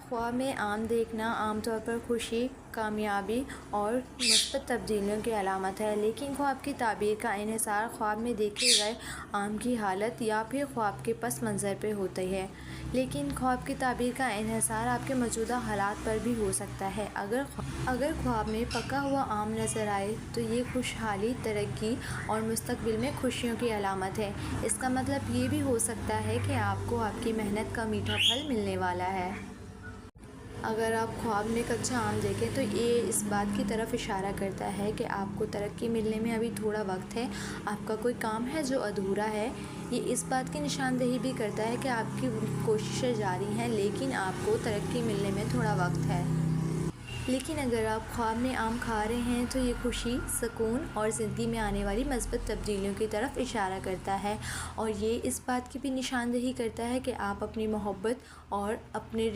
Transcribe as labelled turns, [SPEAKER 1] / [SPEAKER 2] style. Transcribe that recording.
[SPEAKER 1] ख्वाब में आम देखना आमतौर पर खुशी, कामयाबी और मुस्बत तब्दीलियों की अलामत है, लेकिन ख्वाब की ताबीर का इन्हिसार ख्वाब में देखे गए आम की हालत या फिर ख्वाब के पस मंज़र पर होती है। लेकिन ख्वाब की ताबीर का इन्हिसार आपके मौजूदा हालात पर भी हो सकता है। अगर ख्वाब में पका हुआ आम नज़र आए तो ये खुशहाली, तरक्की और मुस्तकबिल में खुशियों की अलामत है। इसका मतलब ये भी हो सकता है कि आपको आपकी मेहनत का मीठा फल मिलने वाला है। अगर आप ख्वाब में कच्चा आम देखें तो ये इस बात की तरफ इशारा करता है कि आपको तरक्की मिलने में अभी थोड़ा वक्त है, आपका कोई काम है जो अधूरा है। ये इस बात की निशानदेही भी करता है कि आपकी कोशिशें जारी हैं, लेकिन आपको तरक्की मिलने में थोड़ा वक्त है। लेकिन अगर आप ख्वाब में आम खा रहे हैं तो ये खुशी, सुकून और ज़िंदगी में आने वाली मस्बत तब्दीलियों की तरफ इशारा करता है, और ये इस बात की भी निशानदेही करता है कि आप अपनी मोहब्बत और अपने